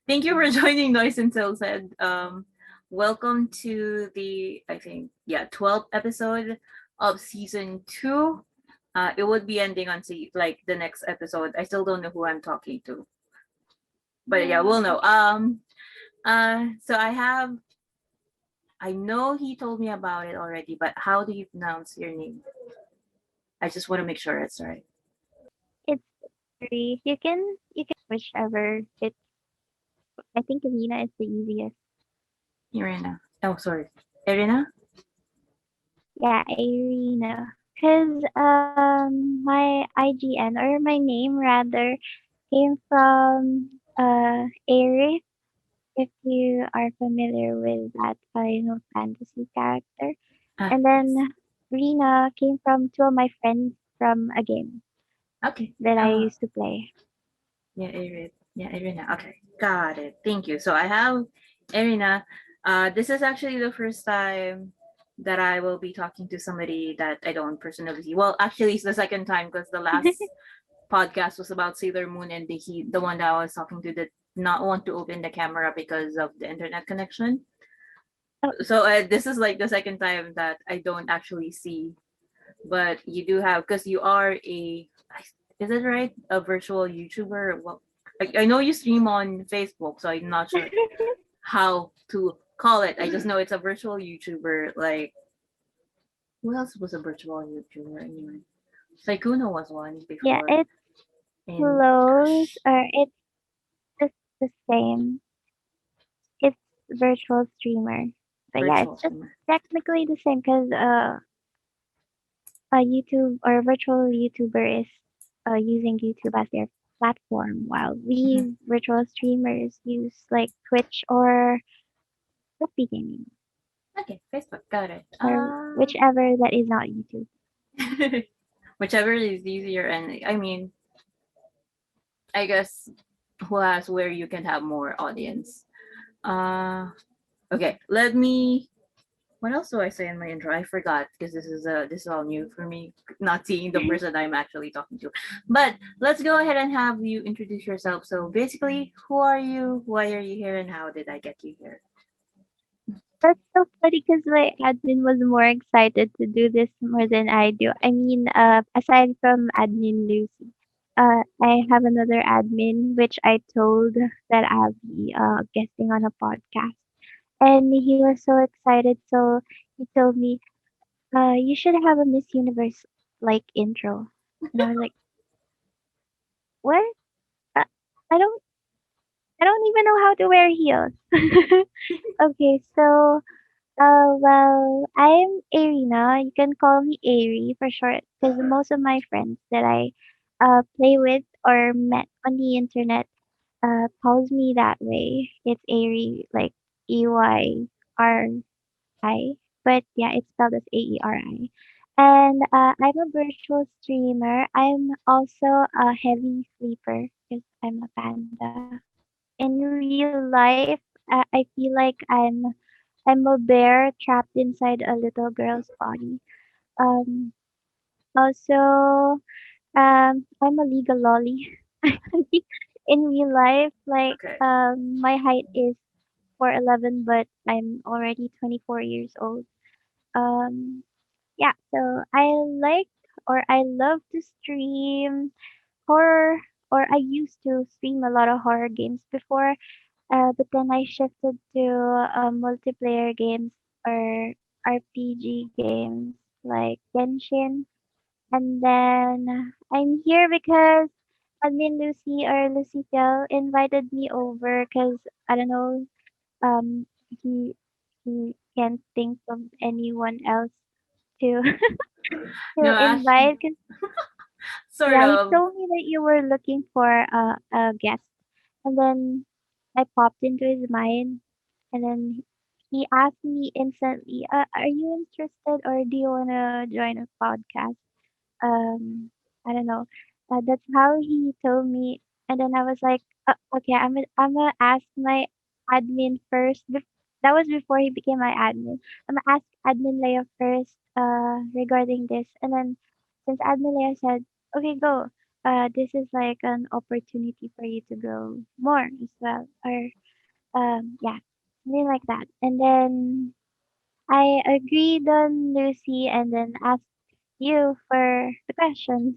Thank you for joining Noise and Silve. Welcome to the, I think, 12th episode of season 2. It would be ending on like the next episode. I still don't know who I'm talking to, but yeah, we'll know. So I know he told me about it already, but how do you pronounce your name? I just want to make sure it's right. It's free. You can whichever it. I think Aerina is the easiest. Irina. Oh, sorry. Irina? Yeah, Aerina. Cause my IGN or my name rather came from Aerith. If you are familiar with that Final Fantasy character, Ah, and then yes. Rina came from two of my friends from a game Okay. that I used to play. Yeah, Irina. Yeah, Irina. Okay, got it. Thank you. So I have Irina. This is actually the first time that I will be talking to somebody that I don't personally see. Well, actually, it's the second time because the last podcast was about Sailor Moon, and the one that I was talking to, did not want to open the camera because of the internet connection. Oh, So this is like the second time that I don't actually see, but you do have, because you are is it right, a virtual YouTuber? Well, I know you stream on Facebook, so I'm not sure how to call it. I just know it's a virtual YouTuber. Like, who else was a virtual YouTuber anyway? Saikuno was one yeah, before, it's and close or it's just the same. It's virtual streamer. But yeah, virtual it's just streamer. technically the same because a YouTube or a virtual YouTuber is using YouTube as their platform, while Mhm. we virtual streamers use like Twitch or Clippy Gaming Okay, Facebook, got it. or whichever that is not YouTube. Whichever is easier, and I mean, I guess who has where you can have more audience. Uh, okay, let me. What else do I say in my intro? I forgot because this is all new for me, not seeing the person I'm actually talking to. But let's go ahead and have you introduce yourself. So basically, who are you? Why are you here? And how did I get you here? That's so funny because my admin was more excited to do this more than I do. I mean, aside from admin Lucy, I have another admin which I told that I'll be guesting on a podcast, and he was so excited. So he told me, you should have a Miss Universe like intro, and I was like, what? Uh, I don't, I don't even know how to wear heels. Okay, so well, I'm Aerina. You can call me Airy for short, because most of my friends that I play with or met on the internet calls me that way. It's Airy, like EYRI, but yeah, it's spelled as AERI. And I'm a virtual streamer. I'm also a heavy sleeper because I'm a panda. In real life, I feel like I'm a bear trapped inside a little girl's body. Um, Also, I'm a legal lolly. In real life, like, Okay. my height is 4'11", but I'm already 24 years old. Um, yeah, so I like or I love to stream horror, or I used to stream a lot of horror games before. But then I shifted to multiplayer games or RPG games like Genshin. And then I'm here because admin Lucy or Lucitel invited me over because I don't know, um, he he can't think of anyone else to No, to actually, invite. 'Cause sort yeah, he of. told me that you were looking for a guest, and then I popped into his mind. And then he asked me instantly, "Are you interested, or do you wanna join a podcast?" Um, I don't know. That's how he told me, and then I was like, "Okay, I'm gonna ask my admin first." That was before he became my admin. I'm gonna ask admin Leia first, regarding this, and then since Admilea said, okay, go. This is like an opportunity for you to grow more as well. Or yeah, something like that. And then I agreed on Lucy and then asked you for the questions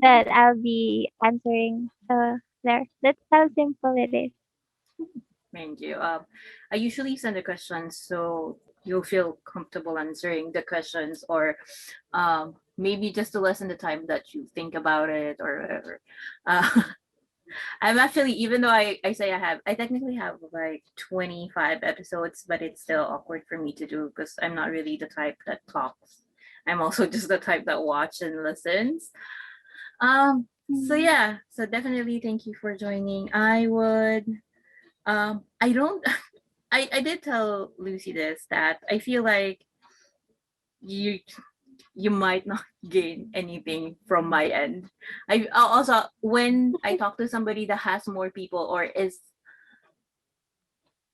that I'll be answering. So there, that's how simple it is. Thank you. I usually send the questions so you'll feel comfortable answering the questions, or maybe just to lessen the time that you think about it or whatever. Uh, I'm actually, even though I say I technically have like 25 episodes, but it's still awkward for me to do because I'm not really the type that talks. I'm also just the type that watch and listens. So Mm. yeah, so definitely thank you for joining. I would, I don't, I did tell Lucy this, that I feel like you you might not gain anything from my end. I also, when I talk to somebody that has more people or is,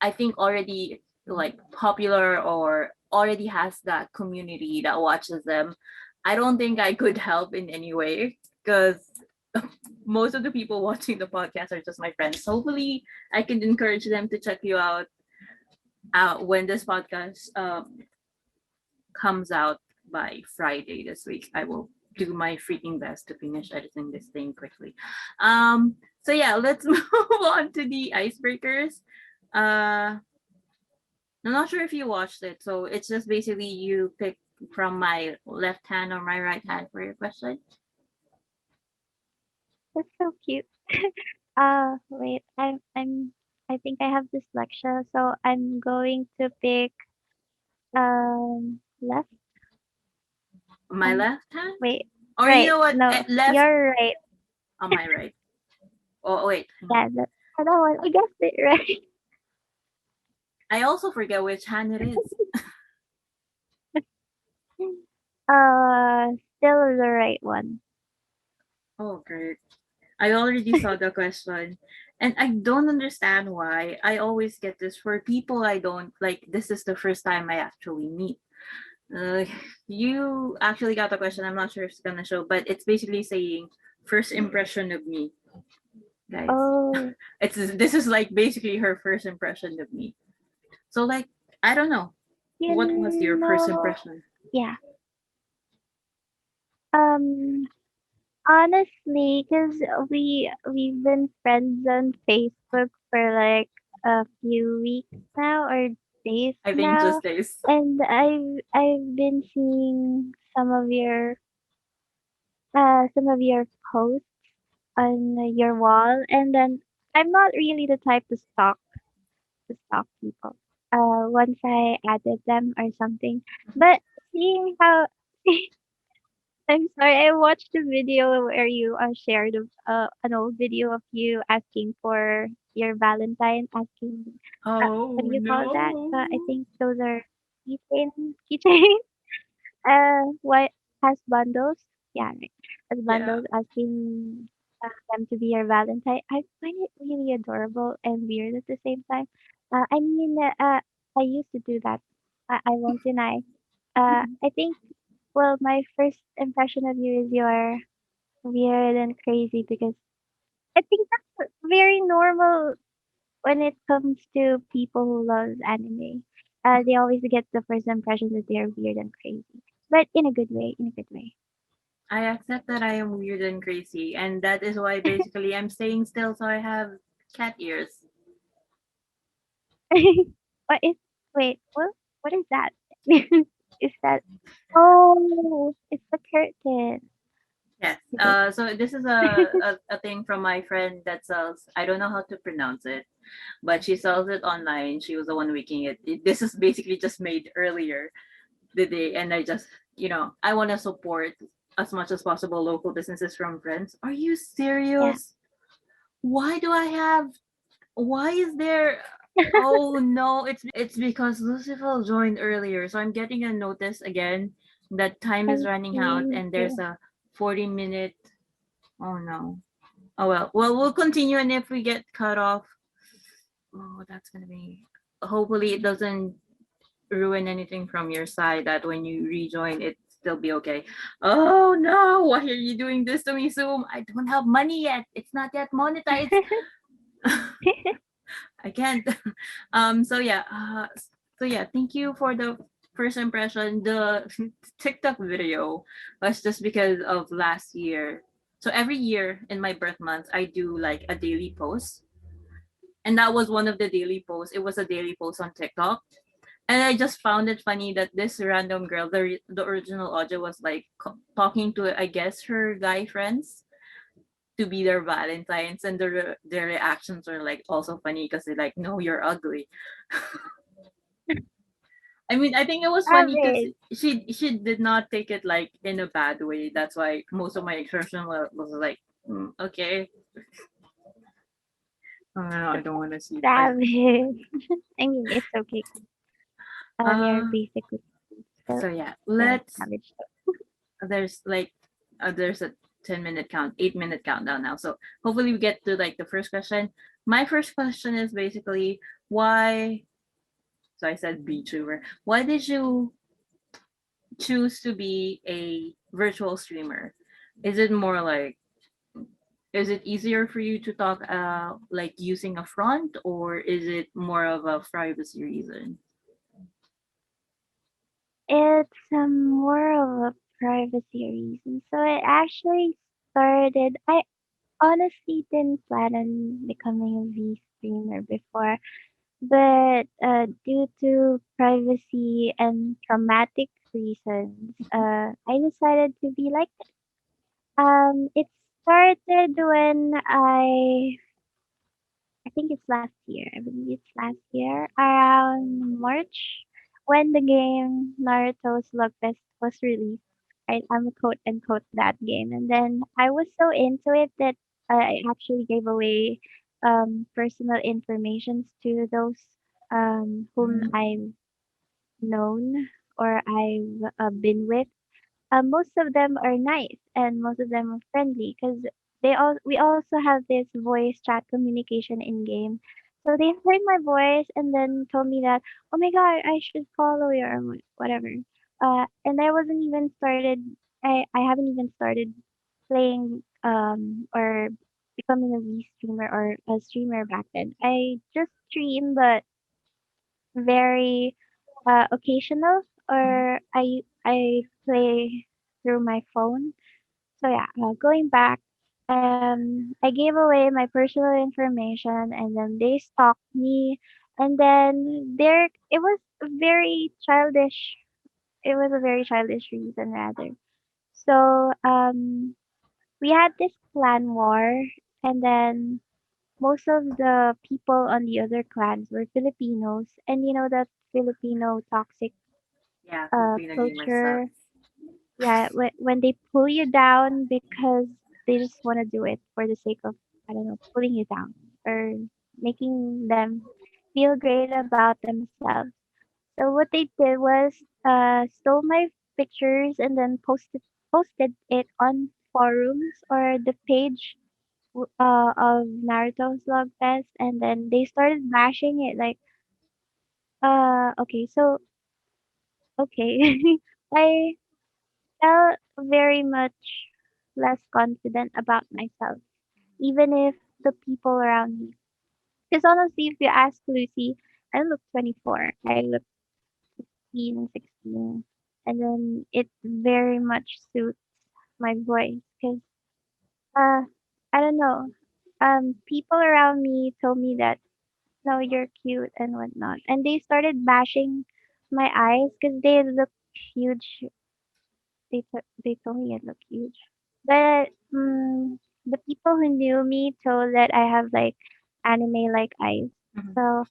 I think, already like popular or already has that community that watches them, I don't think I could help in any way because most of the people watching the podcast are just my friends. Hopefully, I can encourage them to check you out when this podcast comes out by Friday this week. I will do my freaking best to finish editing this thing quickly. So yeah, let's move on to the icebreakers. I'm not sure if you watched it. So it's just basically you pick from my left hand or my right hand for your question. That's so cute. Wait, I think I have dyslexia, so I'm going to pick left. My Um, left hand? wait, Or you right. know what? No, Left you're right. on my right. Oh, wait. Hang on. Yeah, that one. I guessed it right. I also forget which hand it is. Still the right one. Oh, great. I already saw the question. And I don't understand why I always get this for people I don't like. This is the first time I actually meet. Uh, you actually got the question. I'm not sure if it's gonna show, but it's basically saying first impression of me, guys. Oh, It's this is like basically her first impression of me. So like, I don't know. you What was your first know, impression? yeah. Um, Honestly, because we've been friends on Facebook for like a few weeks now or days I think now, just this. and I've been seeing some of your posts on your wall, and then I'm not really the type to stalk people. Once I added them or something, but seeing how I'm sorry, I watched a video where you shared an old video of you asking for your Valentine, asking what Oh do you call that? I no. think those are keychain. What has bundles? Yeah, right. Has Yeah. bundles asking them to be your Valentine. I find it really adorable and weird at the same time. I mean, I used to do that. I won't deny. I think well, my first impression of you is you're weird and crazy because I think that's very normal when it comes to people who love anime. They always get the first impression that they're weird and crazy, but in a good way. In a good way. I accept that I am weird and crazy, and that is why basically I'm staying still so I have cat ears. what is? Wait, what? What is that? Is that? Oh, it's the curtain. Yes. Is it? So this is a thing from my friend that sells. I don't know how to pronounce it, but she sells it online. She was the one making it. This is basically just made earlier the day, and I just, I want to support as much as possible local businesses from friends. Are you Yeah. serious? Why do I have? Why is there? Oh no, it's because Lucifer joined earlier, so I'm getting a notice again that time is I running out, see. and Yeah. there's a 40-minute. Oh no. Oh well. Well, we'll continue, and if we get cut off, oh, that's gonna be. Hopefully, it doesn't ruin anything from your side. That when you rejoin, it still be okay. Oh no, why are you doing this to me, Zoom? I don't have money yet. It's not yet monetized. I can't. So yeah. So yeah. Thank you for the first impression. The TikTok video was just because of last year. So every year in my birth month, I do like a daily post, and that was one of the daily posts. It was a daily post on TikTok, and I just found it funny that this random girl, the original audio was like talking to, I guess, her guy friends to be their Valentines, and their reactions are like also funny because they're like, "No, you're ugly." I mean, I think it was funny because Savage. she did not take it like in a bad way. That's why most of my expression was like, okay, I don't want to see. Savage. I mean, it's okay. You're Uh, basically still, so yeah, still let's. savage. There's like, there's a 10-minute count, 8-minute countdown now. So hopefully we get to like the first question. My first question is basically why. So I said VTuber. Why did you choose to be a virtual streamer? Is it more like, is it easier for you to talk like using a front, or is it more of a privacy reason? It's more of a privacy reason. So it actually started. I honestly didn't plan on becoming a V streamer before, but due to privacy and traumatic reasons, I decided to be like this. It started when I think it's last year. I believe it's last year, around March, when the game Naruto's Slugfest was released. I'm a quote unquote that game, and then I was so into it that I actually gave away personal informations to those whom Mhm. I've known or I've been with. Most of them are nice and most of them are friendly because we also have this voice chat communication in game. So they heard my voice and then told me that, oh my god, I should follow you or whatever. And I wasn't even started. I haven't even started playing or becoming a V streamer or a streamer back then. I just stream, but very occasional, Mhm. or I play through my phone. So yeah, going back, I gave away my personal information, and then they stalked me, and then it was very childish. It was a very childish reason rather. So we had this clan war, and then most of the people on the other clans were Filipinos, and you know that Filipino toxic Yeah, Filipino gamers suck. culture. Yeah, when they pull you down because they just want to do it for the sake of, I don't know, pulling you down or making them feel great about themselves. So what they did was stole my pictures and then posted it on forums or the page of Naruto's Log Fest, and then they started bashing it like, okay, so okay, I felt very much less confident about myself, even if the people around me. Because honestly, if you ask Lucy, I look 24, I look 15, 16, and then it very much suits my voice. Because uh, I don't know, people around me told me that no, you're cute and whatnot, and they started bashing my eyes because they look huge. They told me I look huge. But the people who knew me told that I have like anime like eyes. Mhm. So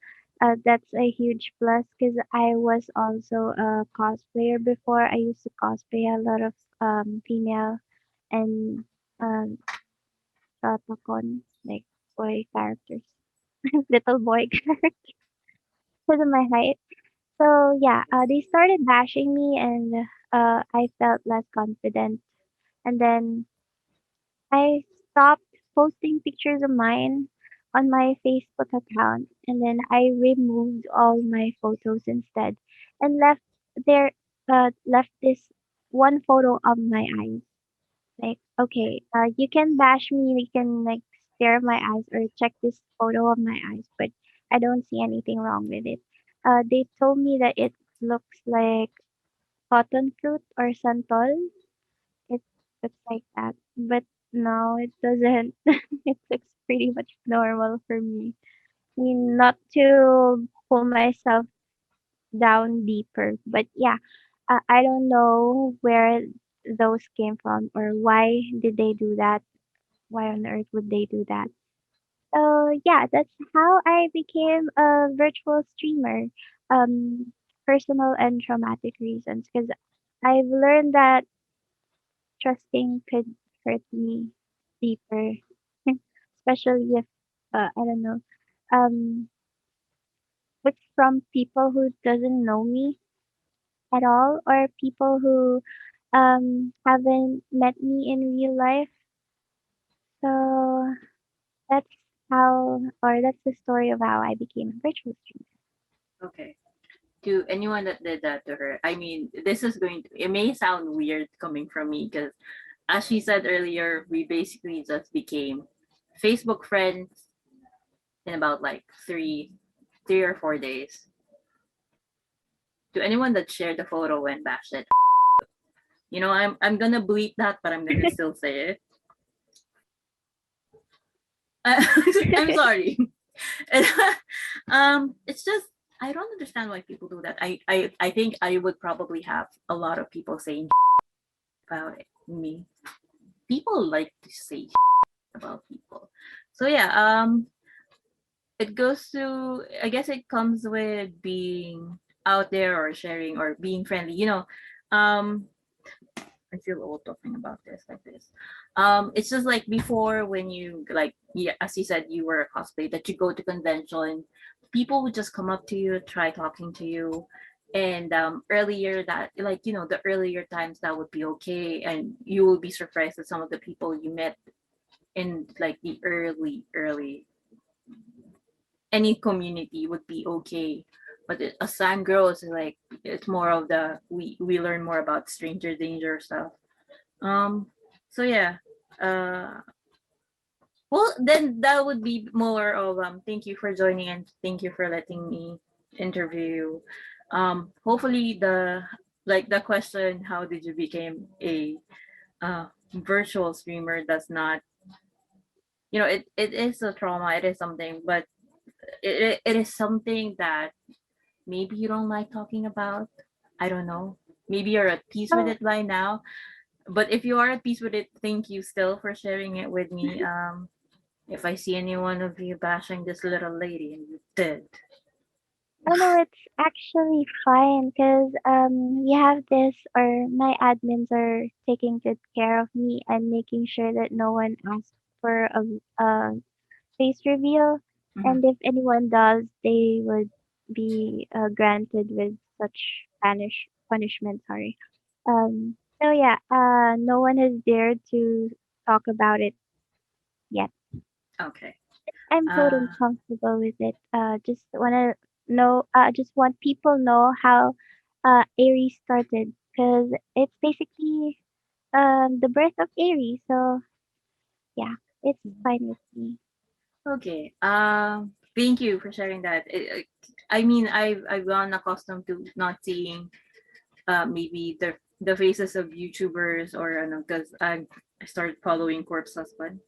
that's a huge plus because I was also a cosplayer before. I used to cosplay a lot of female and um shotakon, like boy characters, little boy characters because of my height. So yeah, they started bashing me and I felt less confident. And then I stopped posting pictures of mine on my Facebook account, and then I removed all my photos instead and left this one photo of my eyes. Like, okay, you can bash me, you can like stare at my eyes or check this photo of my eyes, but I don't see anything wrong with it. They told me that it looks like cotton fruit or santol. It looks like that, but no, it doesn't. It looks pretty much normal for me. I mean, not to pull myself down deeper, but yeah, I don't know where those came from or why did they do that. Why on earth would they do that? So yeah, that's how I became a virtual streamer. Um, Personal and traumatic reasons, because I've learned that trusting could hurt me deeper, especially if I don't know, um, it's from people who doesn't know me at all or people who haven't met me in real life. So that's how, or that's the story of how I became a virtual streamer. Okay. To anyone that did that to her, I mean, this is going to, it may sound weird coming from me because, as she said earlier, we basically just became Facebook friends in about like 3 or 4 days. To anyone that shared the photo and bashed it, I'm gonna bleep that, but I'm gonna still say it. I'm sorry. It's just I don't understand why people do that. I think I would probably have a lot of people saying about me. People like to say about people. So yeah, it goes to I guess it comes with being out there or sharing or being friendly. Um, I feel old talking about this like this. It's just like before when you like yeah, as you said, you were a cosplay that you go to convention, people would just come up to you, try talking to you. And earlier that like the earlier times that would be okay, and you will be surprised at some of the people you met in like the early any community would be okay. But as time grows, it's more of the we learn more about stranger danger stuff. Um, so yeah. Uh, well, then that would be more of thank you for joining and thank you for letting me interview. Hopefully the question how did you become a virtual streamer does not it is a trauma, it is something, but it is something that maybe you don't like talking about. I don't know. Maybe you're at peace with Oh, it by now. But if you are at peace with it, thank you still for sharing it with me. If I see any one of you bashing this little lady and you did. oh no, it's actually fine because we have this, or my admins are taking good care of me and making sure that no one asks for a face reveal, Mhm. and if anyone does, they would be granted with such punishment. Sorry. So yeah, no one has dared to talk about it yet. Okay. I'm Uh, totally comfortable with it. Just wanna know, just want people know how Aries started, because it's basically the birth of Aries. So yeah, it's fine with me. okay. Thank you for sharing that. I mean, I've gotten accustomed to not seeing maybe the faces of YouTubers or because I started following Corpse Husband.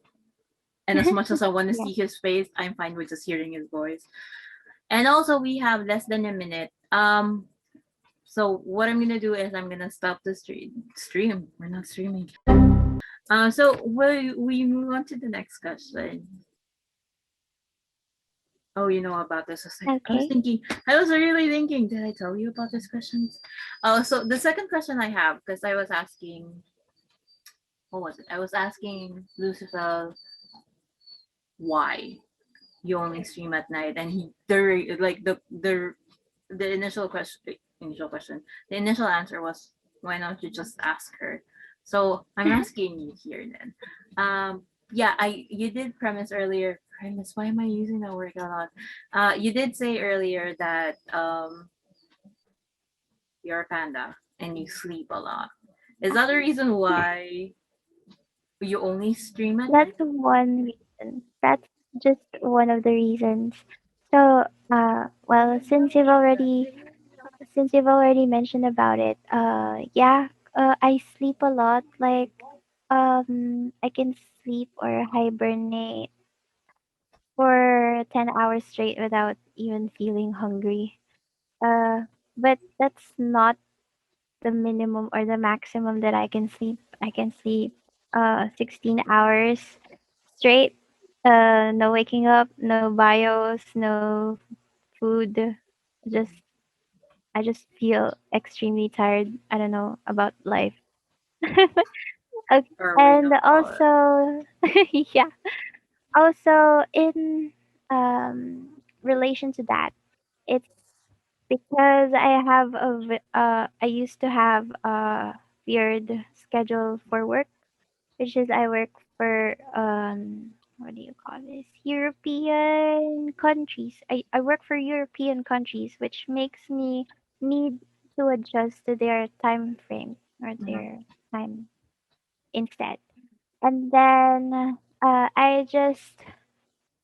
And as much as I want to Yeah. see his face, I'm fine with just hearing his voice. And also, we have less than a minute. So what I'm gonna do is I'm gonna stop the stream. We're not streaming. So we move on to the next question. Oh, you know about this? I was Okay. thinking. I was really thinking. Did I tell you about these questions? Oh, so the second question I have because I was asking. What was it? I was asking Lucifer why you only stream at night, and he the like the initial question, the initial answer was, why don't you just ask her? So I'm asking you here then. Yeah, you did premise, why am I using that word a lot? You did say earlier that you're a panda and you sleep a lot. Is that the reason why you only stream at That's night? one reason. That's just one of the reasons. So, well, since you've already mentioned about it, yeah, I sleep a lot. Like, I can sleep or hibernate for 10 hours straight without even feeling hungry. Uh, but that's not the minimum or the maximum that I can sleep. I can sleep 16 hours straight. No waking up, no bios, no food. Just I just feel extremely tired. I don't know about life. Okay. And Aerina pod. also yeah. Also in relation to that, it's because I used to have a weird schedule for work, which is I work for what do you call this? European countries. I work for European countries, which makes me need to adjust to their time frame or Mhm. their time instead. And then I just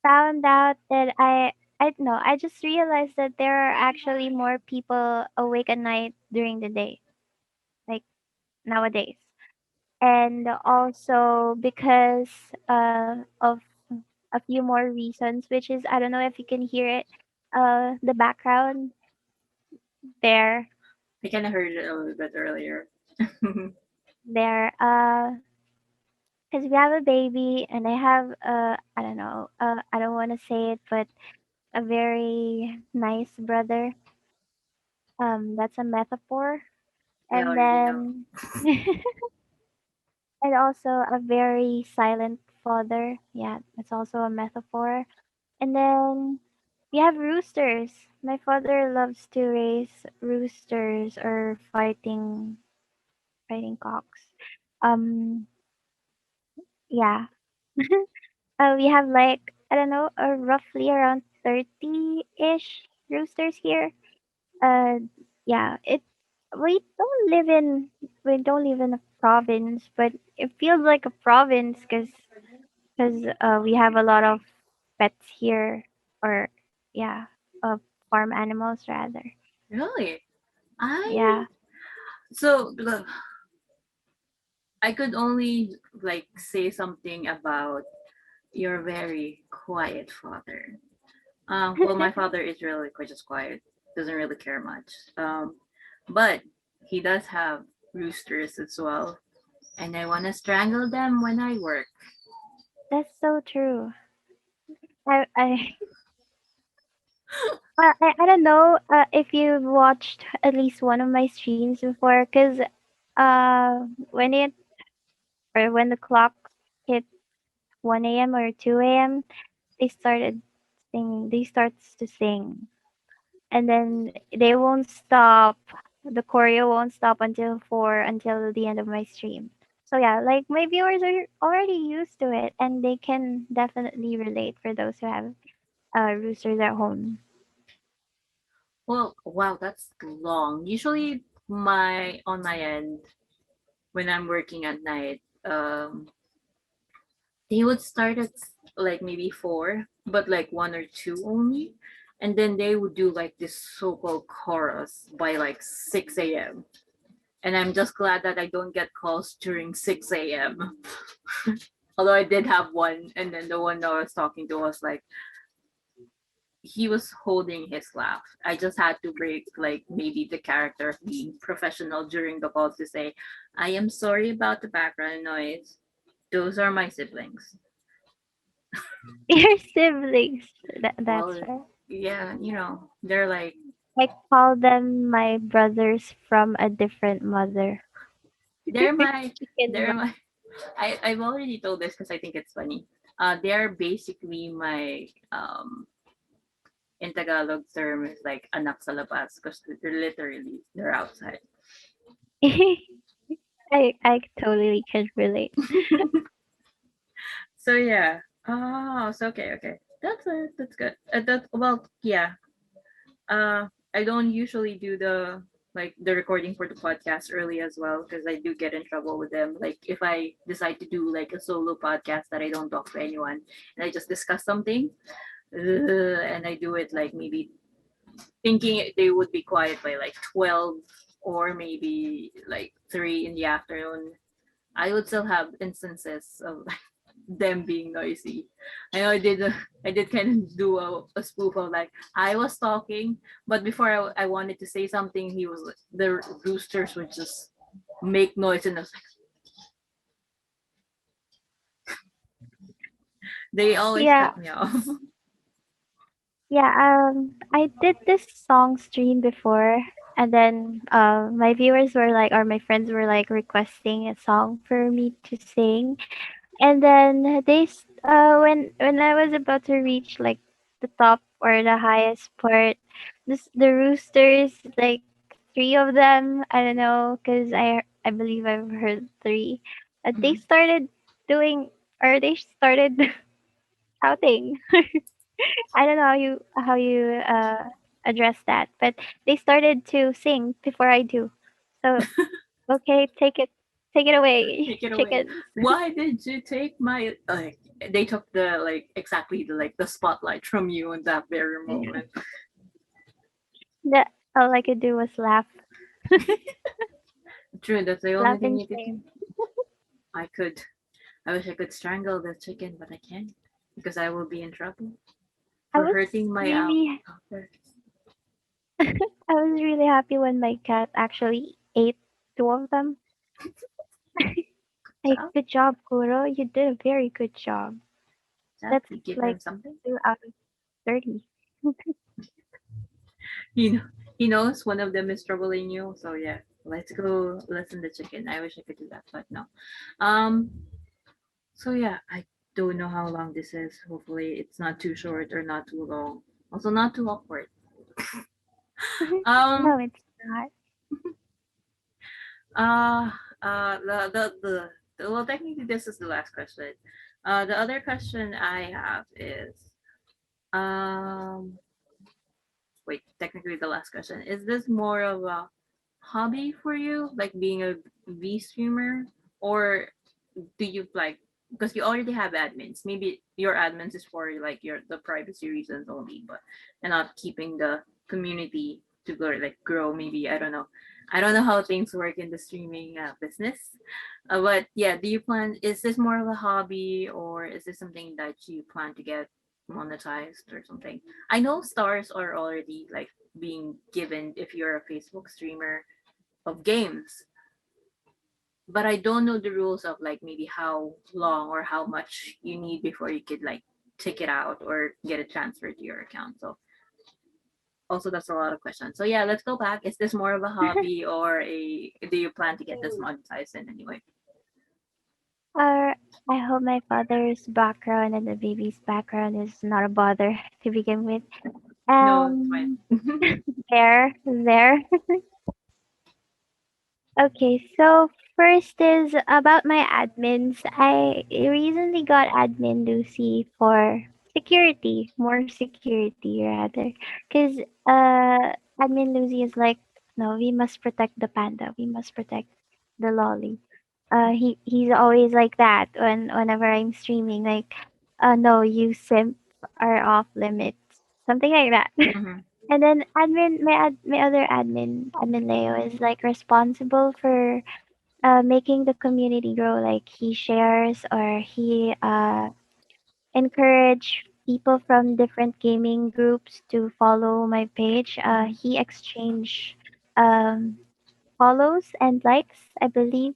found out that I don't know, I just realized that there are actually more people awake at night during the day, like nowadays. And also because of a few more reasons, which is I don't know if you can hear it, the background there, I kind of heard it a little bit earlier. there, because we have a baby and I have I don't know, I don't want to say it, but a very nice brother. That's a metaphor. I And already know. then and also a very silent father. Yeah, it's also a metaphor. And then we have roosters. My father loves to raise roosters or fighting cocks. Um, yeah. We have like I don't know, roughly around 30-ish roosters here. Uh, yeah. It we don't live in we don't live in a province, but it feels like a province because we have a lot of pets here, or yeah, farm animals rather. Really? I Yeah. so look, I could only like say something about your very quiet father. Well, my father is really quite just quiet. Doesn't really care much. But he does have roosters as well, and I wanna strangle them when I work. That's so true. I I don't know if you've watched at least one of my streams before, because when it or when the clock hit 1 a.m. or 2 a.m., they started singing. They starts to sing, and then they won't stop. The choreo won't stop until the end of my stream. So yeah, like my viewers are already used to it, and they can definitely relate for those who have roosters at home. Well, wow, that's long. Usually, my on my end when I'm working at night, they would start at like maybe four, but like one or two only, and then they would do like this so-called chorus by like 6 a.m. And I'm just glad that I don't get calls during 6 a.m. Although I did have one, and then the one that I was talking to was like he was holding his laugh. I just had to break like maybe the character of being professional during the call to say, I am sorry about the background noise. Those are my siblings. Your siblings. That's Well, right. yeah, they're like I call them my brothers from a different mother. they're my Chicken they're broth. my I've already told this because I think it's funny. They're basically my in Tagalog term is like anak sa labas because they're outside. I totally can relate. So yeah. Oh, so okay. That's it. That's good. That well, yeah. I don't usually do the. like the recording for the podcast early as well because I do get in trouble with them. Like if I decide to do like a solo podcast that I don't talk to anyone and I just discuss something, and I do it like maybe thinking they would be quiet by like 12 or maybe like 3 in the afternoon. I would still have instances of them being noisy. I know I did kind of do a spoof of like I was talking, but before I wanted to say something, he was the roosters would just make noise and I was like, they always Yeah, cut me off. yeah. I did this song stream before, and then my viewers were like, or my friends were like requesting a song for me to sing, and then when I was about to reach like the top or the highest part, the roosters, like three of them, I don't know, cause I believe I've heard three. They Mhm. started doing, or they started shouting. I don't know how you address that, but they started to sing before I do. So okay, take it away, Take it away. chickens. Why did you take my like? They took the like exactly the like the spotlight from you in that very moment. That all I could do was laugh, True, that's the only laugh thing in you could do. shame. I could. I wish I could strangle the chicken, but I can't because I will be in trouble I for was hurting my really outfit. I was really happy when my cat actually ate two of them. Like, So, good job, Kuro. You did a very good job. that That's you give him like something. 2 out of 30. You know, he knows one of them is troubling you. So yeah, let's go listen the chicken. I wish I could do that, but no. Um. So yeah, I don't know how long this is. Hopefully, it's not too short or not too long. Also, not too awkward. No, Um. it's not. Uh. Well, technically, this is the last question. The other question I have is um wait, technically the last question. Is this more of a hobby for you, like being a V streamer, or do you like because you already have admins? Maybe your admins is for like your the privacy reasons only, but and not keeping the community to grow like grow. Maybe I don't know. I don't know how things work in the streaming business, but yeah, do you plan? Is this more of a hobby, or is this something that you plan to get monetized or something? I know stars are already like being given if you're a Facebook streamer of games, but I don't know the rules of like maybe how long or how much you need before you could like take it out or get it transferred to your account. So also that's a lot of questions. So yeah, let's go back. Is this more of a hobby or a do you plan to get this monetized in any way? Or I hope my father's background and the baby's background is not a bother to begin with. No, it's fine. There. Okay, so first is about my admins. I recently got admin Lucy for security, more security rather, because admin Lucy is like, no, we must protect the panda, we must protect the lolly. He's always like that whenever I'm streaming, like, no, you simp are off limits, something like that. Mhm. And then my other admin Leo is like responsible for making the community grow. Like he shares or he encourage people from different gaming groups to follow my page. Mhm. He exchange um, follows and likes, I believe,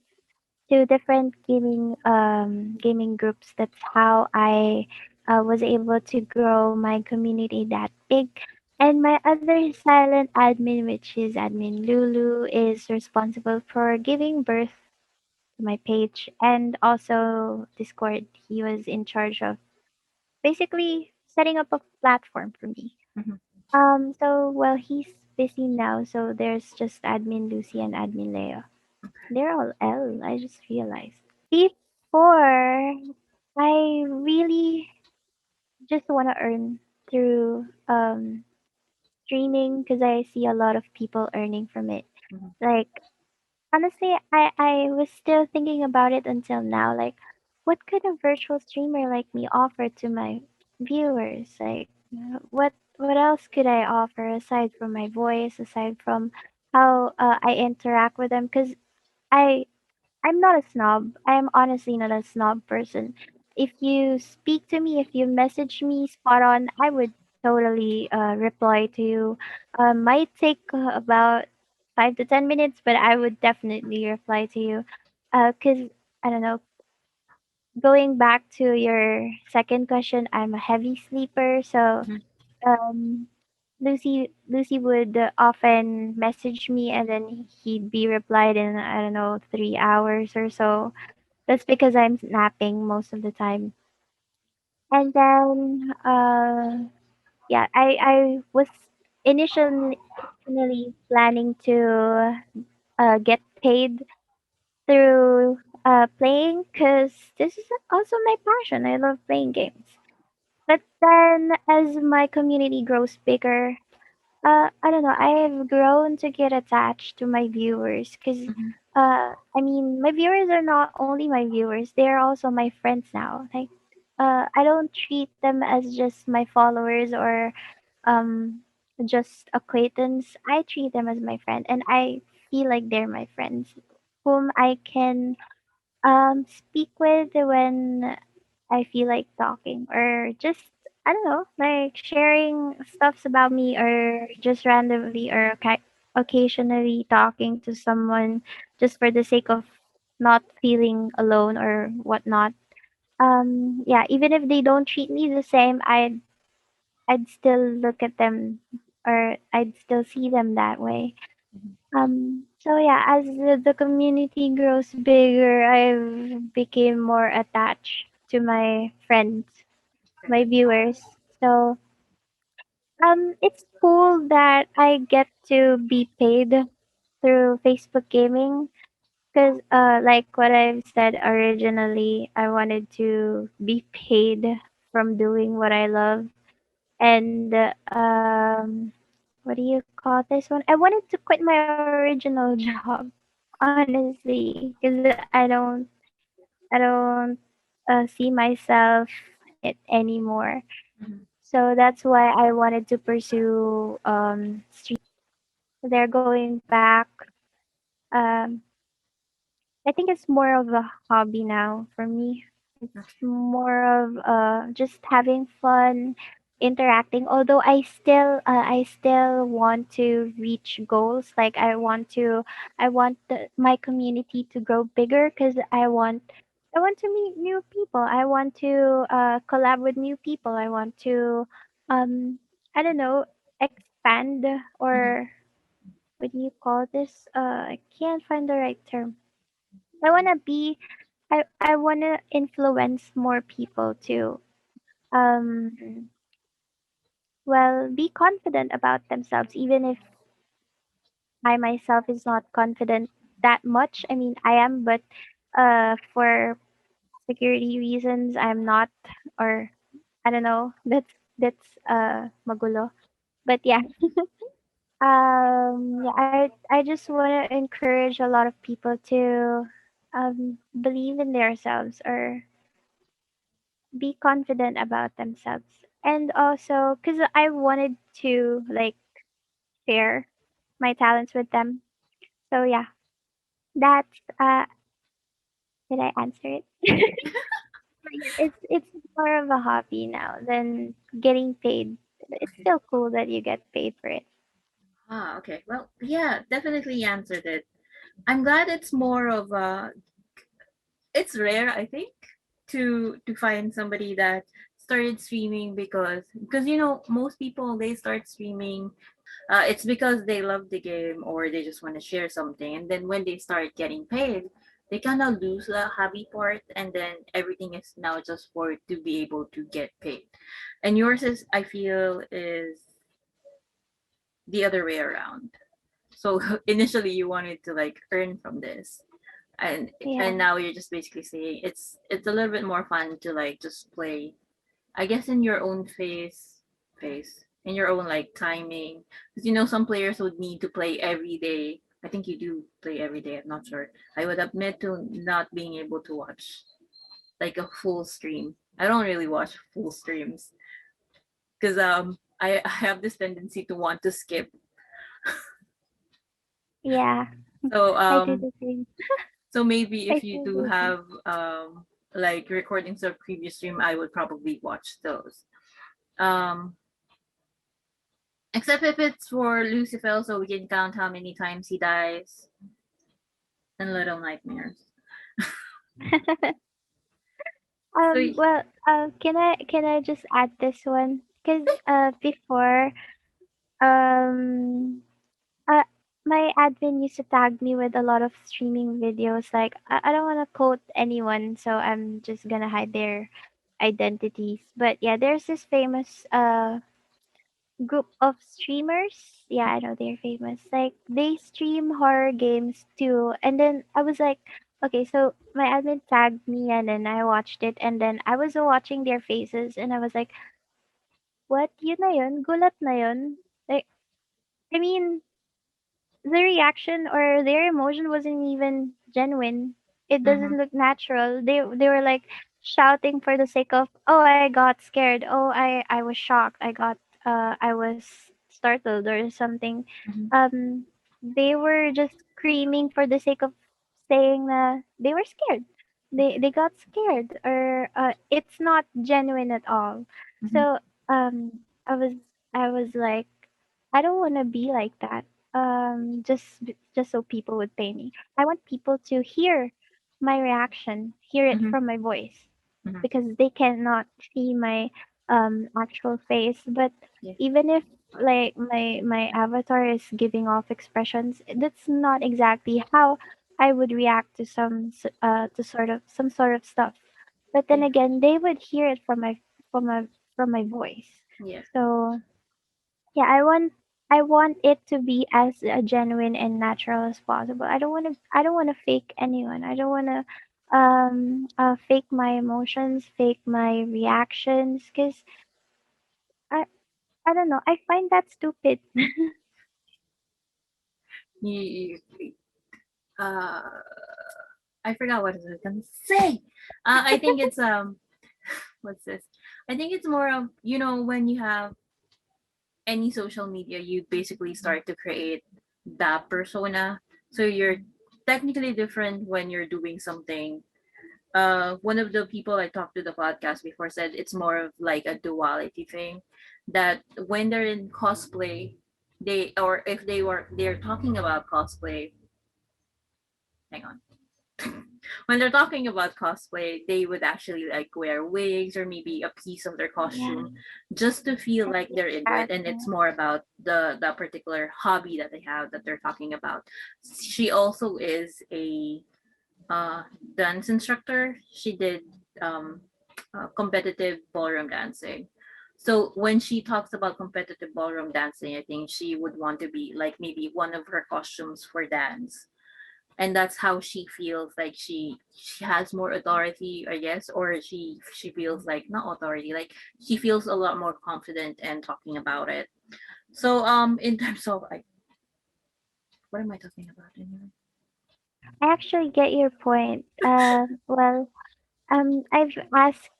to different gaming groups. That's how I was able to grow my community that big. And my other silent admin, which is admin Lulu, is responsible for giving birth to my page and also Discord. He was in charge of basically setting up a platform for me. Mhm. So well, he's busy now, so there's just admin Lucy and admin Leo. They're all L. I just realized. Before, I really just want to earn through streaming because I see a lot of people earning from it. Mhm. Like honestly, I was still thinking about it until now. Like, what could a virtual streamer like me offer to my viewers? Like, what else could I offer aside from my voice, aside from how I interact with them? Because I I'm not a snob. I'm honestly not a snob person. If you speak to me, if you message me spot on, I would totally reply to you. Might take about 5 to 10 minutes, but I would definitely reply to you. Cause I don't know. Going back to your second question, I'm a heavy sleeper, so Mhm. um, Lucy would often message me, and then he'd be replied in I don't know 3 hours or so. That's because I'm napping most of the time. And then, yeah, I was initially planning to get paid through playing because this is also my passion. I love playing games. But then, as my community grows bigger, I don't know. I've grown to get attached to my viewers because, Mhm. I mean, my viewers are not only my viewers; they are also my friends now. Like, I don't treat them as just my followers or um just acquaintance. I treat them as my friend, and I feel like they're my friends, whom I can speak with when I feel like talking or just I don't know, like sharing stuffs about me or just randomly or occasionally talking to someone just for the sake of not feeling alone or whatnot. Yeah, even if they don't treat me the same, I'd still look at them or I'd still see them that way. So yeah, as the community grows bigger, I've became more attached to my friends, my viewers. So it's cool that I get to be paid through Facebook gaming because like what I've said originally, I wanted to be paid from doing what I love. And what do you call this one? I wanted to quit my original job, honestly, because I don't see myself it anymore. Mhm. So that's why I wanted to pursue streaming. They're going back. Um, I think it's more of a hobby now for me. It's more of just having fun, interacting. Although I still want to reach goals. Like I want my community to grow bigger because I want to meet new people. I want to collab with new people. I want to um I don't know, expand Mhm. or what do you call this? I can't find the right term. I wanna be I wanna influence more people to um well be confident about themselves even if I myself is not confident that much. I mean I am, but for security reasons I'm not, or I don't know. That's magulo. But yeah. Yeah, I just wanna encourage a lot of people to believe in themselves or be confident about themselves. And also, because I wanted to like share my talents with them. So yeah, that's did I answer it? But yeah, it's more of a hobby now than getting paid. It's still cool that you get paid for it. Ah, okay. Well, yeah, definitely answered it. I'm glad it's more of a. It's rare, I think, to find somebody that started streaming because most people they start streaming. It's because they love the game or they just want to share something, and then when they start getting paid, they kind of lose the hobby part, and then everything is now just for to be able to get paid. And yours is, I feel, is the other way around. So initially you wanted to like earn from this, and Yeah, and now you're just basically saying it's a little bit more fun to like just play, I guess, in your own pace, in your own like timing, because some players would need to play every day, I think you do play every day. I'm not sure. I would admit to not being able to watch like a full stream. I don't really watch full streams because I have this tendency to want to skip. Yeah, So I do the same. so maybe I if you do do the same. have like recordings of previous stream, I would probably watch those. Um Except if it's for Lucifer, so we can count how many times he dies in Little Nightmares. So Well, can I just add this one? Because before, um, uh, my admin used to tag me with a lot of streaming videos. Like, I don't want to quote anyone, so I'm just gonna hide their identities. But yeah, there's this famous group of streamers. Yeah, I know they're famous. Like they stream horror games too. And then I was like, okay, so my admin tagged me and then I watched it and then I was watching their faces and I was like, what? Yun na yun? Gulat na yun? Like, I mean, the reaction or their emotion wasn't even genuine. It mm-hmm, doesn't look natural. They were like shouting for the sake of, oh, I got scared. Oh, I was shocked. I was startled or something. mm-hmm, Um they were just screaming for the sake of saying that they were scared. They got scared or it's not genuine at all. mm-hmm, So I was like I don't want to be like that. Just so people would pay me. I want people to hear my reaction, hear it mm-hmm, from my voice, mm-hmm. because they cannot see my actual face. But Yeah, even if like my avatar is giving off expressions, that's not exactly how I would react to to some sort of stuff. But then yeah, again, they would hear it from my from my voice. yeah, So yeah, I want it to be as genuine and natural as possible. I don't want to fake anyone. I don't want to fake my emotions, fake my reactions cuz I I don't know. I find that stupid. you, uh I forgot what I was gonna say. I think it's what's this? I think it's more of, when you have any social media, you basically start to create that persona. So you're technically different when you're doing something. One of the people I talked to the podcast before said it's more of like a duality thing, that when they're in cosplay, or if they're talking about cosplay. Hang on. When they're talking about cosplay, they would actually like wear wigs or maybe a piece of their Yeah, costume just to feel and like be they're into it, and it's character. more about the particular hobby that they have that they're talking about. She also is a uh, dance instructor. She did um, competitive ballroom dancing. So when she talks about competitive ballroom dancing, I think she would want to be like maybe one of her costumes for dance, and that's how she feels like she has more authority, I guess, or she feels like not authority, like she feels a lot more confident and talking about it. So in terms of like, what am I talking about anyway? I actually get your point. Well, I've asked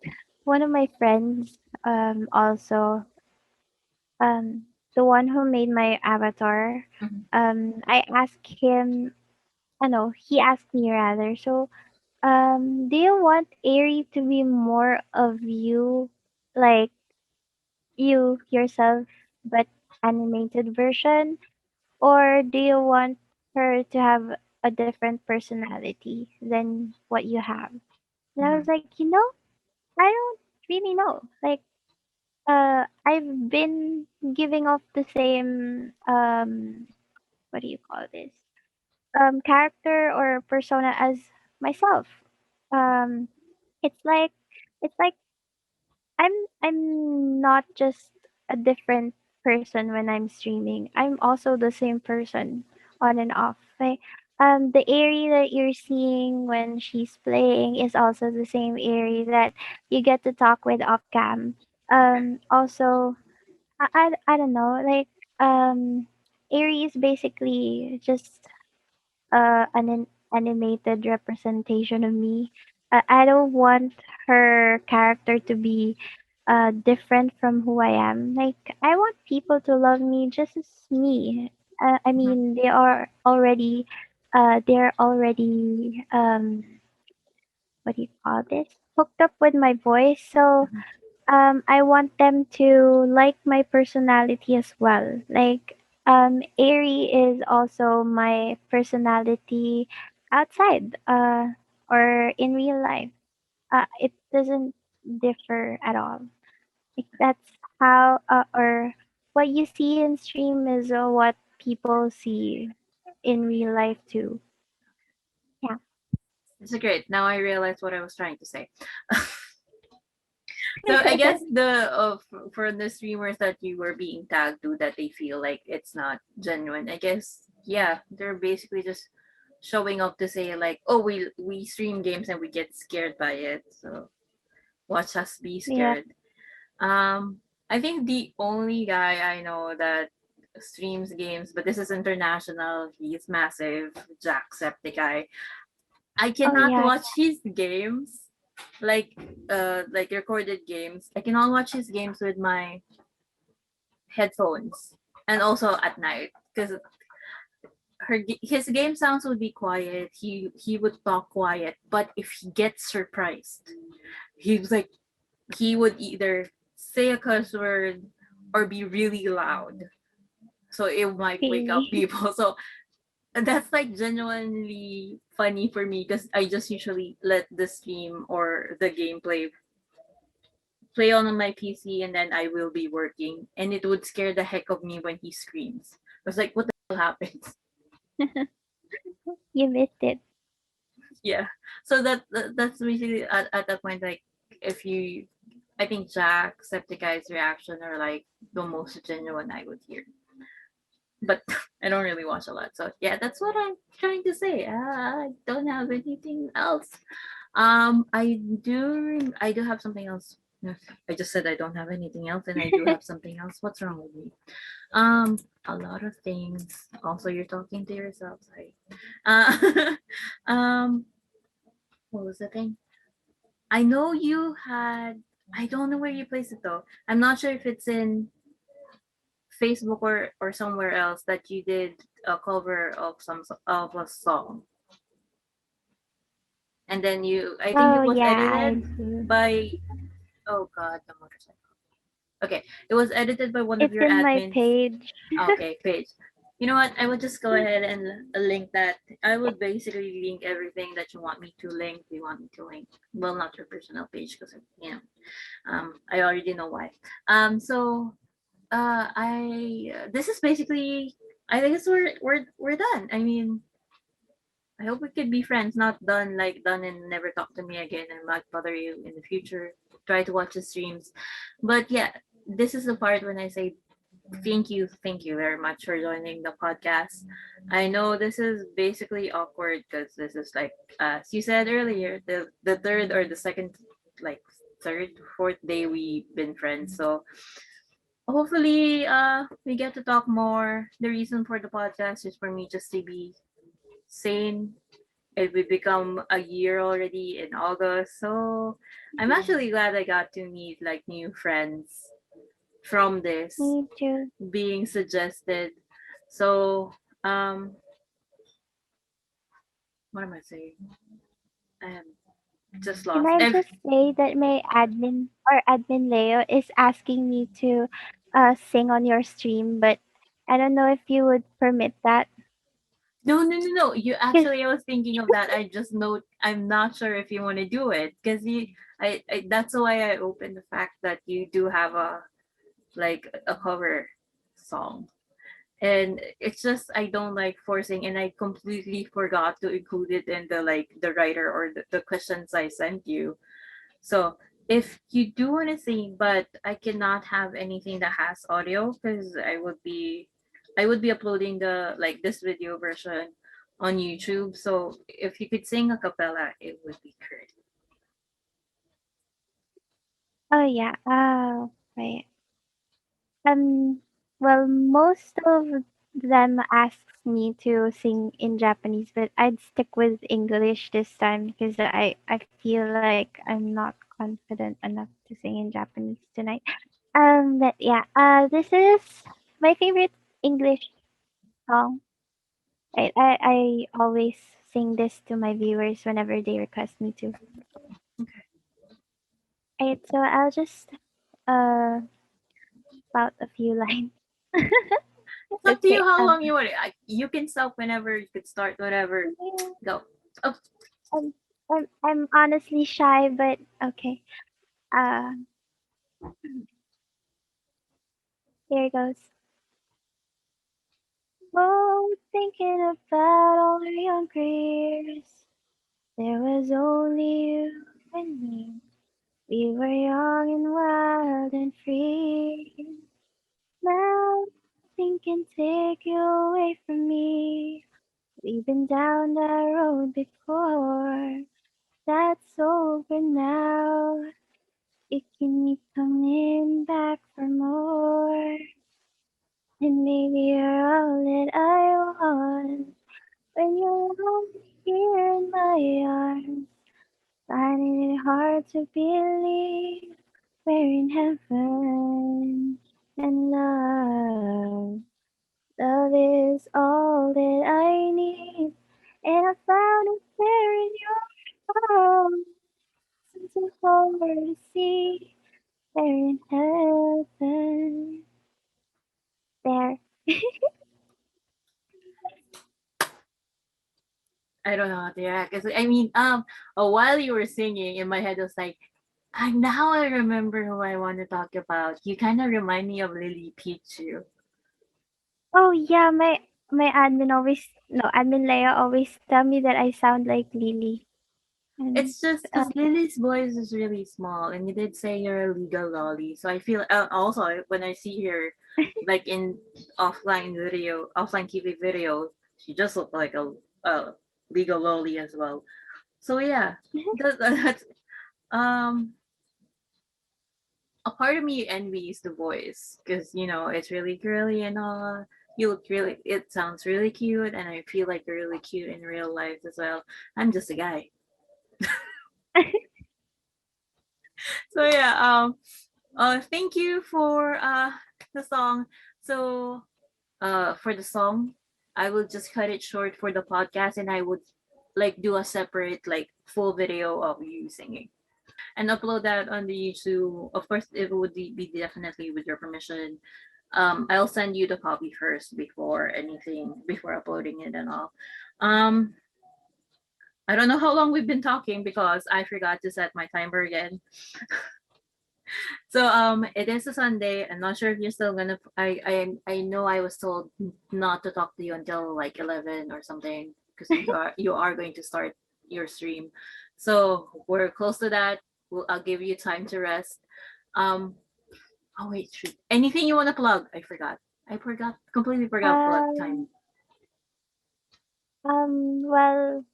one of my friends, also, the one who made my avatar. Mm-hmm, I asked him. I know he asked me rather. So, do you want Aerie to be more of you, like you yourself, but animated version, or do you want her to have a different personality than what you have? And I mm-hmm, was like, I don't really know. Like, I've been giving off the same what do you call this? Character or persona as myself. Um, it's like it's like I'm not just a different person when I'm streaming. I'm also the same person on and off. Like the area that you're seeing when she's playing is also the same area that you get to talk with off cam. Also I don't know, like Aries basically just animated representation of me. I don't want her character to be different from who I am. Like I want people to love me just as me. I Mhm, mean, they're already what do you call this? Hooked up with my voice. So mhm. I want them to like my personality as well. Like Airy is also my personality outside or in real life. It doesn't differ at all. Like that's how or what you see in stream is what people see in real life too. Yeah. It's great. Now I realize what I was trying to say. So I guess the for the streamers that you were being tagged to that they feel like it's not genuine. I guess yeah, they're basically just showing up to say like, oh, we stream games and we get scared by it. So watch us be Yeah. scared. I think the only guy I know that streams games, but this is international. He's massive, Jacksepticeye. I Oh cannot yeah. watch his games, like recorded games. I cannot watch his games with my headphones, and also at night because his game sounds would be quiet. He would talk quiet, but if he gets surprised, he was like he would either say a curse word or be really loud, so it might wake up Really. people. So that's like genuinely funny for me because I just usually let the stream or the gameplay play on my PC and then I will be working and it would scare the heck of me when he screams. I was like, what the hell happens? You missed it. Yeah. So that's basically at that point like if you I think Jack, Septiceye's reaction are like the most genuine I would hear. But I don't really watch a lot. So yeah, that's what I'm trying to say. I don't have anything else. I do have something else. I just said I don't have anything else, and I do have something else. What's wrong with me? Um, a lot of things. Also, you're talking to yourself. Sorry. Uh, um, what was the thing? I know you had. I don't know where you placed it though. I'm not sure if it's in Facebook or somewhere else that you did a cover of some of a song, and then you. I think Oh it was yeah, I edited do. by. Oh God, the motorcycle. Okay, it was edited by one of It's your in my admins. page. Okay, page. You know what? I will just go ahead and link that. I will basically link everything that you want me to link. You want me to link. Well, not your personal page because you know. I already know why. So I this is basically. I think it's we're done. I mean, I hope we could be friends, not done like done and never talk to me again and not bother you in the future. Try to watch the streams. But yeah, this is the part when I say thank you very much for joining the podcast. I know this is basically awkward because this is like as you said earlier, the third or the second like third, fourth day we've been friends. So hopefully we get to talk more. The reason for the podcast is for me just to be sane it will become a year already in August. So I'm actually glad I got to meet like new friends from this Me too. being suggested. So what am I saying? I'm just Can lost. I just say that my admin Leo is asking me to sing on your stream, but I don't know if you would permit that. No. You Cause actually I was thinking of that. I just know I'm not sure if you want to do it because I that's why I opened the fact that you do have a like a cover song. And it's just I don't like forcing and I completely forgot to include it in the like the writer or the questions I sent you. So if you do want to sing but I cannot have anything that has audio because I would be uploading the like this video version on YouTube. So if you could sing a cappella it would be great. oh yeah, right. Um, well, most of them asks me to sing in Japanese, but I'd stick with English this time because I feel like I'm not confident enough to sing in Japanese tonight. But yeah, this is my favorite English song. I always sing this to my viewers whenever they request me to. Okay. Right, so I'll just uh spout a few lines. It's up to you Okay. how long you want it. You can stop whenever. You could start whenever. Yeah, Go. Oh, I'm honestly shy, but okay. Uh, here goes. Oh, thinking about all our younger years. There was only you and me. We were young and wild and free. Now, nothing can take you away from me. We've been down that road before. That's over now. You can keep coming back for more. And maybe you're all that I want. When you're only here in my arms, finding it hard to believe we're in heaven. And love is all that I need. And I found it there in your arms. Since it's over to see, we're in heaven. There. I don't know how to react. 'Cause, I mean, while you were singing, in my head I was like, now I remember who I want to talk about. You kind of remind me of Lily Pichu. Oh yeah, my admin always no admin Leia always tell me that I sound like Lily. And It's just because Lily's voice is really small, and you did say you're a legal lolly. So I feel also when I see her, like in offline TV video, she just looked like a legal lolly as well. So yeah, that's um a part of me envies the voice because it's really girly and all. You look really, it sounds really cute, and I feel like you're really cute in real life as well. I'm just a guy. So yeah, thank you for the song. So for the song, I will just cut it short for the podcast, and I would like do a separate like full video of you singing and upload that on the YouTube. Of course, it would be definitely with your permission. I'll send you the copy first before anything, before uploading it and all. Um, I don't know how long we've been talking because I forgot to set my timer again. So it is a Sunday. I'm not sure if you're still gonna. I know I was told not to talk to you until like 11 or something because you are going to start your stream. So we're close to that. I'll give you time to rest. Um. Oh wait, shoot. Anything you want to plug? I forgot. I forgot. Completely forgot plug um time. well,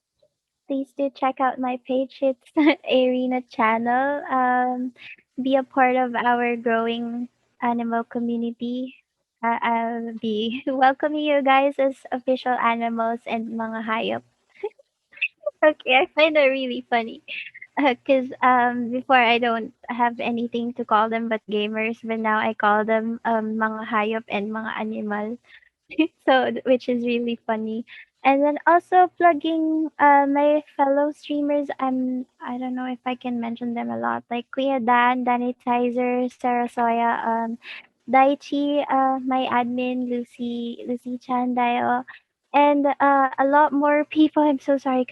please do check out my page. It's Aerina channel. Be a part of our growing animal community. I'll be welcoming you guys as official animals and mga hayop. Okay, I find that really funny. Because before I don't have anything to call them but gamers, but now I call them mga hayop and mga animal. So which is really funny. And then also plugging my fellow streamers. I don't know if I can mention them a lot, like Kuya Dan, Danny Tizer, Sarah Soya, Daichi, my admin, Lucy Chandayo, and a lot more people. I'm so sorry,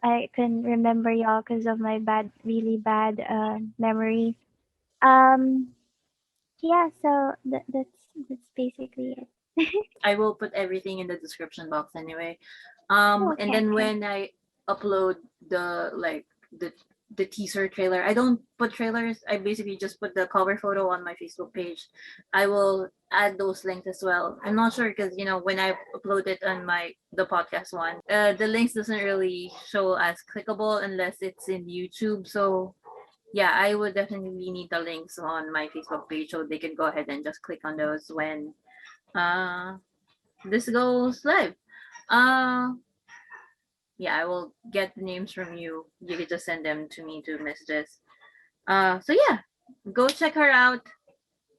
I couldn't remember y'all because of my really bad memory. Um, yeah, so that's basically it. I will put everything in the description box anyway. And Okay, then okay. when I upload the the teaser trailer, I don't put trailers. I basically just put the cover photo on my Facebook page. I will add those links as well. I'm not sure because when I upload it on my the podcast one, the links doesn't really show as clickable unless it's in YouTube. So yeah, I would definitely need the links on my Facebook page so they can go ahead and just click on those when uh this goes live. Uh, yeah, I will get the names from you. You can just send them to me to messages. So yeah, go check her out.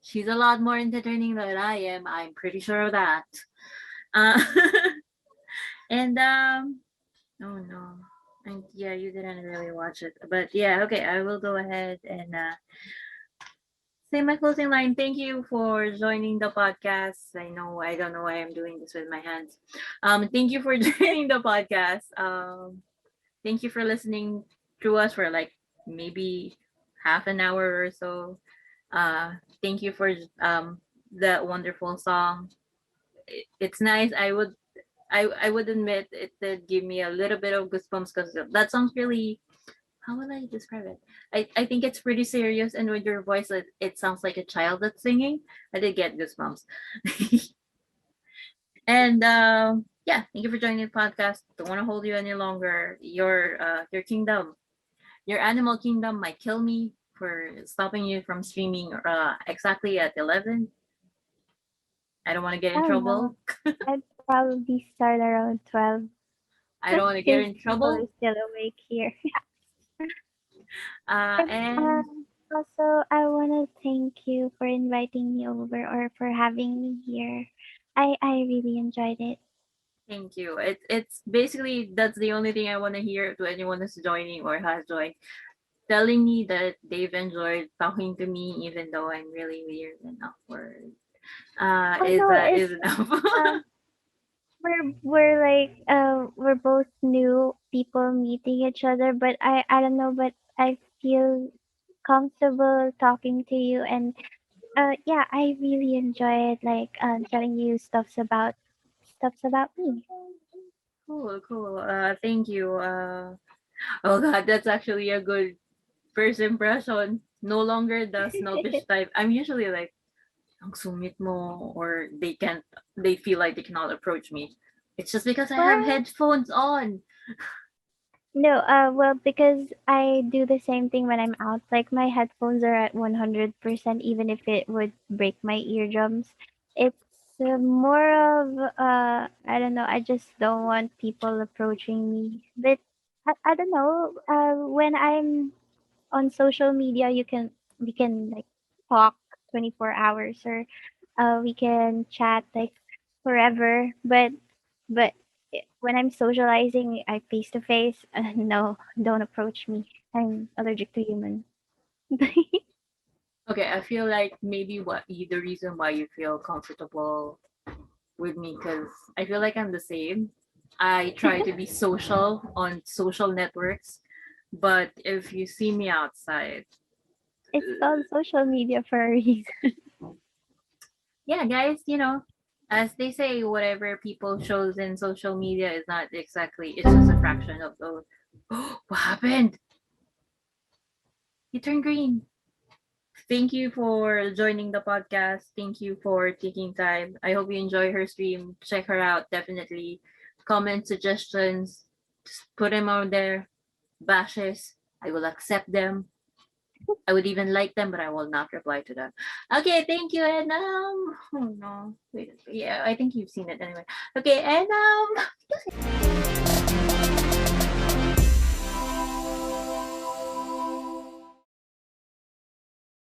She's a lot more entertaining than I am. I'm pretty sure of that. Uh, and oh no, and yeah, you didn't really watch it, but yeah, okay, I will go ahead and say my closing line. Thank you for joining the podcast. I don't know why I'm doing this with my hands. Thank you for joining the podcast. Thank you for listening to us for like maybe half an hour or so. Thank you for that wonderful song. It's nice. I would admit it did give me a little bit of goosebumps because that song's really, how would I describe it? I think it's pretty serious, and with your voice, it sounds like a child that's singing. I did get goosebumps. And yeah, thank you for joining the podcast. Don't want to hold you any longer. Your kingdom, your animal kingdom might kill me for stopping you from streaming exactly at 11. I don't want to get I in don't know. trouble. I'd probably start around 12 I don't want to get because in people are trouble. still awake here. And And also, I want to thank you for inviting me over or for having me here. I really enjoyed it. thank you. It's basically that's the only thing I want to hear to anyone who's joining or has joined, telling me that they've enjoyed talking to me, even though I'm really weird and awkward. Oh no, Is it's enough. um we're both new people meeting each other, but I don't know, but I feel comfortable talking to you, and yeah, I really enjoy it, like telling you stuffs about me. Cool, cool. Thank you. Oh God, that's actually a good first impression. No longer the snobbish type. I'm usually like, ang sungit mo, or they feel like they cannot approach me. It's just because I have What? headphones on. No, well, because I do the same thing when I'm out. Like my headphones are at 100%, even if it would break my eardrums. It's more of I don't know. I just don't want people approaching me. But I don't know. When I'm on social media, we can like talk 24 hours, or we can chat like forever. But when I'm socializing, I face to face. No, don't approach me. I'm allergic to humans. Okay, I feel like maybe the reason why you feel comfortable with me, because I feel like I'm the same. I try to be social on social networks, but if you see me outside, It's called social media for a reason. yeah, guys, as they say, whatever people shows in social media is not exactly, it's just a fraction of those. What happened? You turned green. Thank you for joining the podcast. Thank you for taking time. I hope you enjoy her stream. Check her out, definitely. Comment suggestions, just put them out there. Bashes, I will accept them. I would even like them, but I will not reply to them. Okay, thank you. And oh no, wait, yeah, I think you've seen it anyway. Okay, and